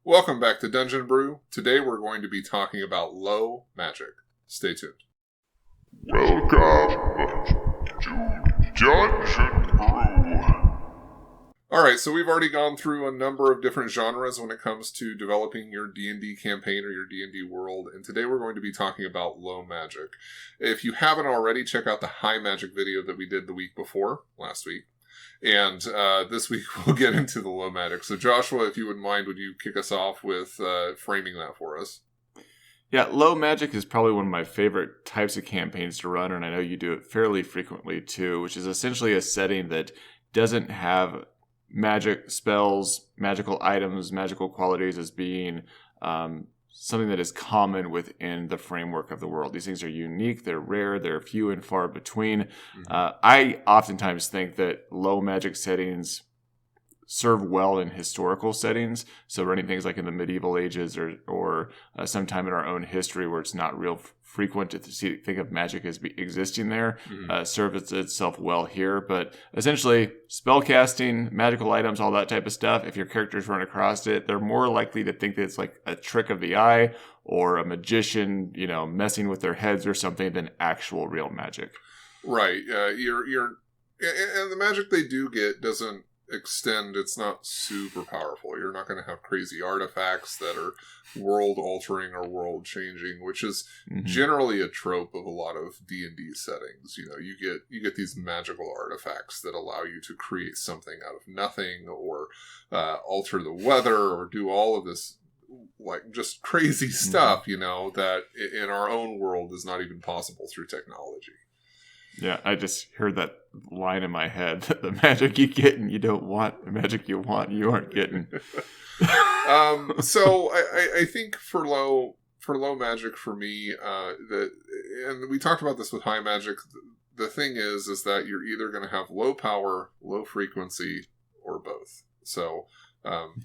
Welcome back to Dungeon Brew. Today we're going to be talking about low magic. Stay tuned. Welcome to Dungeon Brew. Alright, so we've already gone through a number of different genres when it comes to developing your D&D campaign or your D&D world, and today we're going to be talking about low magic. If you haven't already, check out the high magic video that we did the week before, last week. And this week we'll get into the low magic. So Joshua, if you wouldn't mind, would you kick us off with framing that for us? Yeah, low magic is probably one of my favorite types of campaigns to run, and I know you do it fairly frequently too, which is essentially a setting that doesn't have magic spells, magical items, magical qualities as being something that is common within the framework of the world. These things are unique, they're rare, they're few and far between. I oftentimes think that low magic settings serve well in historical settings. So running things like in the medieval ages or sometime in our own history where it's not real frequent to think of magic as existing there, serves itself well here. But essentially, spellcasting, magical items, all that type of stuff, if your characters run across it, they're more likely to think that it's like a trick of the eye or a magician, messing with their heads or something than actual real magic. Right. And the magic they do get doesn't extend. It's not super powerful. You're not going to have crazy artifacts that are world altering or world changing, which is generally a trope of a lot of D&D settings. You get these magical artifacts that allow you to create something out of nothing or alter the weather or do all of this like just crazy stuff, that in our own world is not even possible through technology. Yeah, I just heard that line in my head that the magic you get and you don't want, the magic you want you aren't getting. So I think for low magic for me, and we talked about this with high magic. The thing is that you're either going to have low power, low frequency, or both. So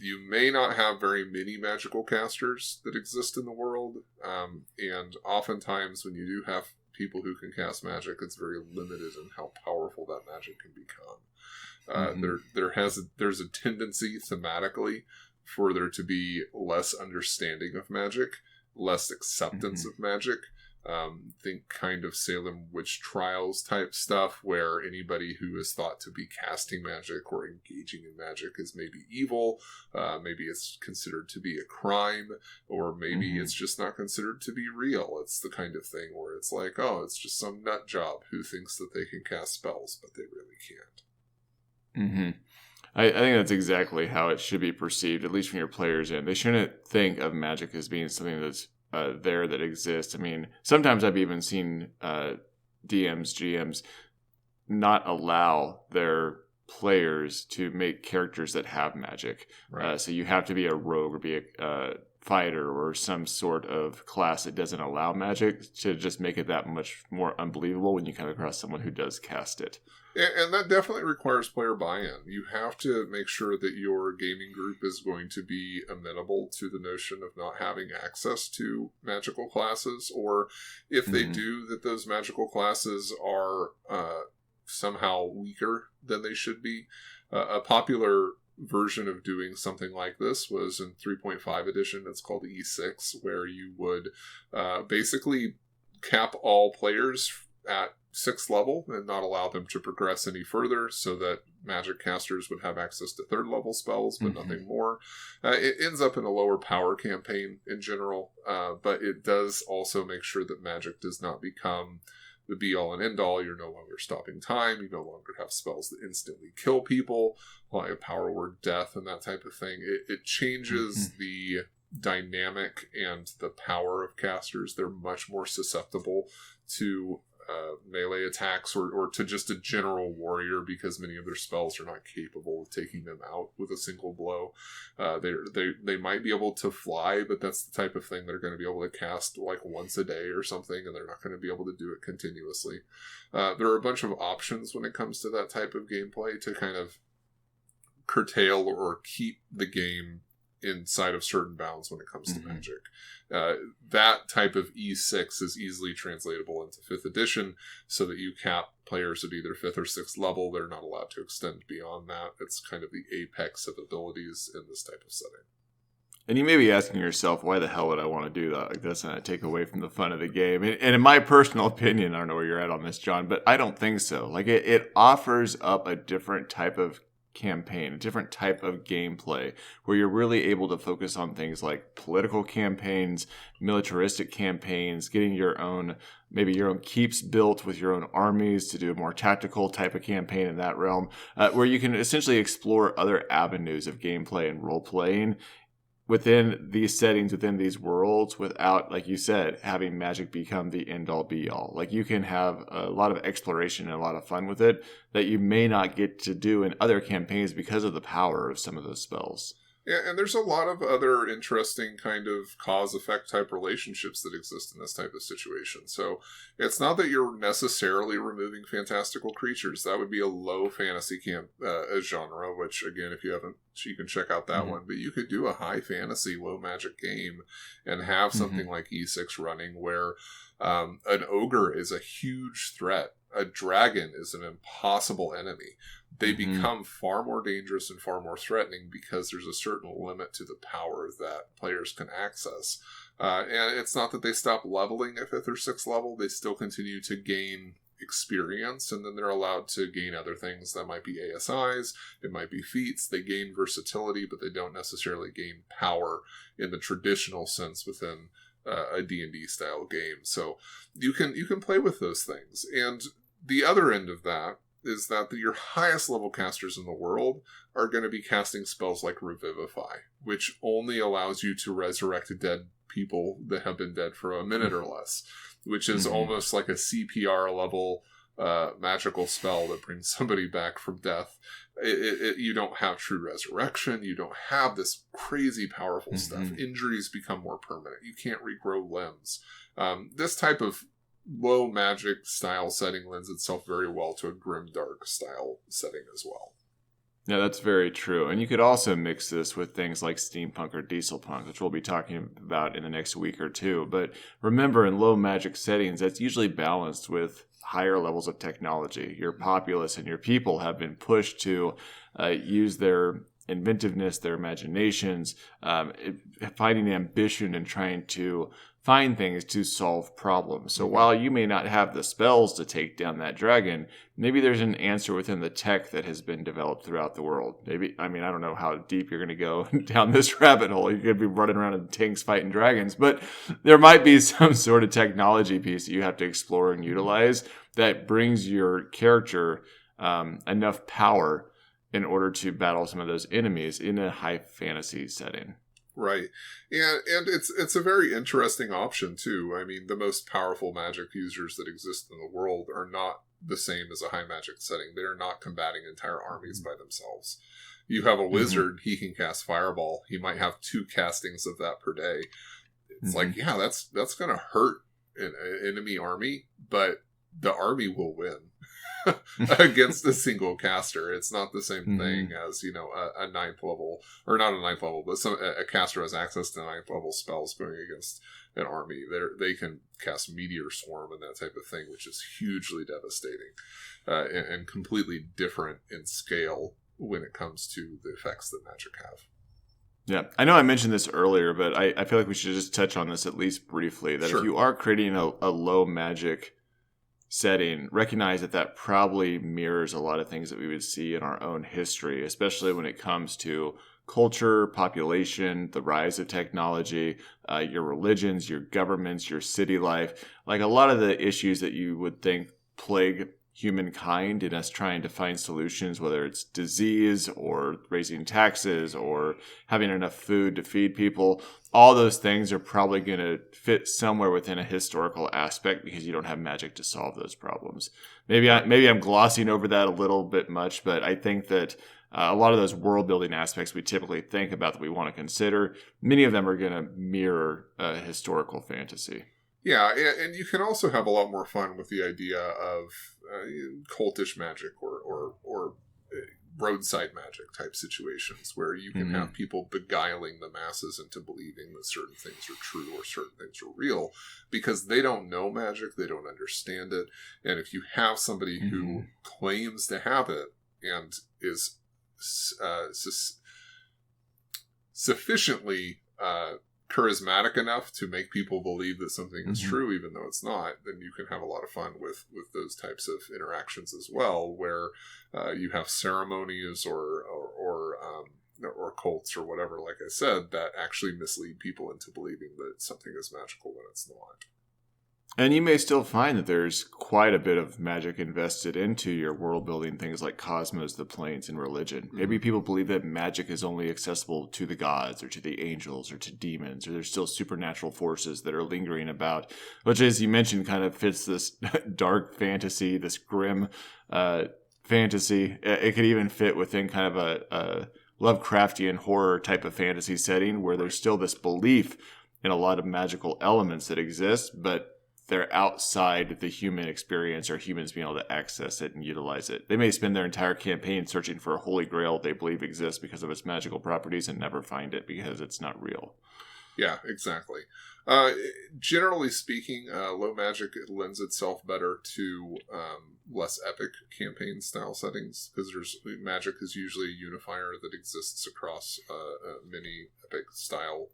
you may not have very many magical casters that exist in the world, and oftentimes when you do have people who can cast magic, it's very limited in how powerful that magic can become. There's a tendency thematically for there to be less understanding of magic, less acceptance of magic. Think kind of Salem witch trials type stuff where anybody who is thought to be casting magic or engaging in magic is maybe evil, maybe it's considered to be a crime, or maybe it's just not considered to be real. It's the kind of thing where it's like, oh, it's just some nut job who thinks that they can cast spells, but they really can't. I think that's exactly how it should be perceived, at least from your players' end. They shouldn't think of magic as being something that's there that exists. I mean, sometimes I've even seen DMs, GMs not allow their players to make characters that have magic. Right. So you have to be a rogue or be a fighter or some sort of class that doesn't allow magic to just make it that much more unbelievable when you come across someone who does cast it. And that definitely requires player buy-in. You have to make sure that your gaming group is going to be amenable to the notion of not having access to magical classes, or if they do, that those magical classes are somehow weaker than they should be. A popular version of doing something like this was in 3.5 edition. It's called E6, where you would basically cap all players at 6th level and not allow them to progress any further, so that magic casters would have access to 3rd level spells, but nothing more. It ends up in a lower power campaign in general, but it does also make sure that magic does not become the be-all and end-all. You're no longer stopping time. You no longer have spells that instantly kill people, like a power word death and that type of thing. It changes the dynamic and the power of casters. They're much more susceptible to melee attacks or to just a general warrior, because many of their spells are not capable of taking them out with a single blow. They might be able to fly, but that's the type of thing they're going to be able to cast like once a day or something, and they're not going to be able to do it continuously. There are a bunch of options when it comes to that type of gameplay to kind of curtail or keep the game inside of certain bounds when it comes to magic. That type of E6 is easily translatable into 5th edition, so that you cap players at either 5th or 6th level. They're not allowed to extend beyond that. It's kind of the apex of abilities in this type of setting. And you may be asking yourself, why the hell would I want to do that? Like, that's going to take away from the fun of the game. And in my personal opinion, I don't know where you're at on this, John, but I don't think so. Like, it offers up a different type of campaign, a different type of gameplay, where you're really able to focus on things like political campaigns, militaristic campaigns, getting your own, maybe your own keeps built with your own armies to do a more tactical type of campaign in that realm, where you can essentially explore other avenues of gameplay and role playing within these settings, within these worlds, without, like you said, having magic become the end-all be-all. Like, you can have a lot of exploration and a lot of fun with it that you may not get to do in other campaigns because of the power of some of those spells. Yeah, and there's a lot of other interesting kind of cause-effect type relationships that exist in this type of situation. So it's not that you're necessarily removing fantastical creatures. That would be a low fantasy genre, which, again, if you haven't, you can check out that one. But you could do a high fantasy, low magic game and have something like E6 running where an ogre is a huge threat. A dragon is an impossible enemy. They become far more dangerous and far more threatening because there's a certain limit to the power that players can access. And it's not that they stop leveling at 5th or 6th level. They still continue to gain experience, and then they're allowed to gain other things that might be ASIs, it might be feats. They gain versatility, but they don't necessarily gain power in the traditional sense within a D&D style game. So you can play with those things. And the other end of that is that your highest level casters in the world are going to be casting spells like Revivify, which only allows you to resurrect dead people that have been dead for a minute or less, which is almost like a CPR level magical spell that brings somebody back from death. You don't have true resurrection. You don't have this crazy powerful stuff. Injuries become more permanent. You can't regrow limbs. This type of low magic style setting lends itself very well to a grimdark style setting as well. Yeah, that's very true. And you could also mix this with things like steampunk or dieselpunk, which we'll be talking about in the next week or two. But remember, in low magic settings, that's usually balanced with higher levels of technology. Your populace and your people have been pushed to use their inventiveness, their imaginations, finding ambition and trying to find things to solve problems. So while you may not have the spells to take down that dragon, maybe there's an answer within the tech that has been developed throughout the world. Maybe, I mean, I don't know how deep you're going to go down this rabbit hole. You're going to be running around in tanks fighting dragons, but there might be some sort of technology piece that you have to explore and utilize that brings your character enough power in order to battle some of those enemies in a high fantasy setting. Right. And it's a very interesting option, too. I mean, the most powerful magic users that exist in the world are not the same as a high magic setting. They are not combating entire armies by themselves. You have a wizard, he can cast Fireball. He might have 2 castings of that per day. It's like, yeah, that's going to hurt an enemy army, but the army will win. Against a single caster. It's not the same thing as, you know, a 9th level, or not a 9th level, but a caster has access to 9th level spells going against an army. They can cast Meteor Swarm and that type of thing, which is hugely devastating and completely different in scale when it comes to the effects that magic have. Yeah, I know I mentioned this earlier, but I feel like we should just touch on this at least briefly, that if you are creating a low magic setting, recognize that probably mirrors a lot of things that we would see in our own history, especially when it comes to culture, population, the rise of technology, your religions, your governments, your city life. Like a lot of the issues that you would think plague humankind in us trying to find solutions, whether it's disease or raising taxes or having enough food to feed people, all those things are probably going to fit somewhere within a historical aspect because you don't have magic to solve those problems. Maybe I'm glossing over that a little bit much, but I think that a lot of those world building aspects we typically think about that we want to consider, many of them are going to mirror historical fantasy. Yeah, and you can also have a lot more fun with the idea of cultish magic or roadside magic type situations where you can have people beguiling the masses into believing that certain things are true or certain things are real because they don't know magic, they don't understand it. And if you have somebody who claims to have it and is sufficiently charismatic enough to make people believe that something is true, even though it's not, then you can have a lot of fun with those types of interactions as well, where you have ceremonies or cults or whatever, like I said, that actually mislead people into believing that something is magical when it's not. And you may still find that there's quite a bit of magic invested into your world building, things like cosmos, the planes, and religion. Maybe people believe that magic is only accessible to the gods or to the angels or to demons, or there's still supernatural forces that are lingering about, which, as you mentioned, kind of fits this dark fantasy, this grim fantasy. It could even fit within kind of a Lovecraftian horror type of fantasy setting where there's still this belief in a lot of magical elements that exist, but they're outside the human experience or humans being able to access it and utilize it. They may spend their entire campaign searching for a holy grail they believe exists because of its magical properties and never find it because it's not real. Yeah, exactly. Generally speaking, low magic lends itself better to less epic campaign style settings, because magic is usually a unifier that exists across many epic style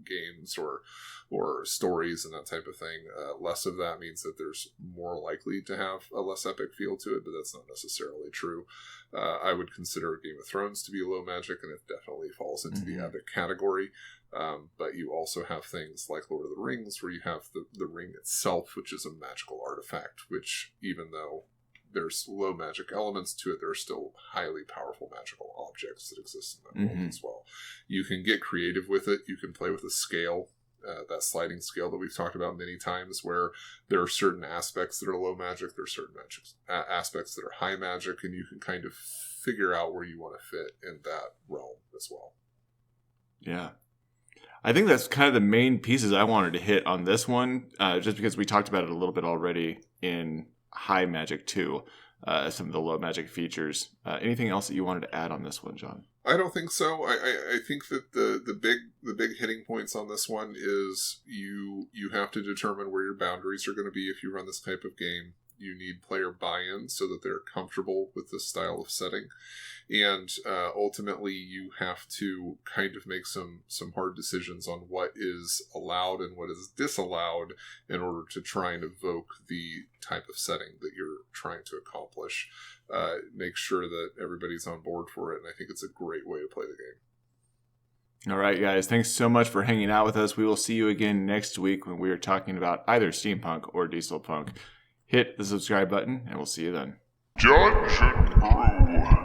games or stories and that type of thing. Less of that means that there's more likely to have a less epic feel to it, but that's not necessarily true. I would consider Game of Thrones to be low magic, and it definitely falls into the epic category. But you also have things like Lord of the Rings, where you have the ring itself, which is a magical artifact, which, even though there's low magic elements to it, there are still highly powerful magical objects that exist in that world as well. You can get creative with it. You can play with a scale, that sliding scale that we've talked about many times, where there are certain aspects that are low magic, there are certain aspects that are high magic, and you can kind of figure out where you want to fit in that realm as well. Yeah. I think that's kind of the main pieces I wanted to hit on this one, just because we talked about it a little bit already in high magic too, some of the low magic features. Anything else that you wanted to add on this one, John? I don't think so. I think that the big hitting points on this one is you have to determine where your boundaries are going to be if you run this type of game. You need player buy-in so that they're comfortable with this style of setting. And ultimately, you have to kind of make some hard decisions on what is allowed and what is disallowed in order to try and evoke the type of setting that you're trying to accomplish. Make sure that everybody's on board for it, and I think it's a great way to play the game. All right, guys. Thanks so much for hanging out with us. We will see you again next week when we are talking about either steampunk or diesel punk. Hit the subscribe button, and we'll see you then. Judge and Brew.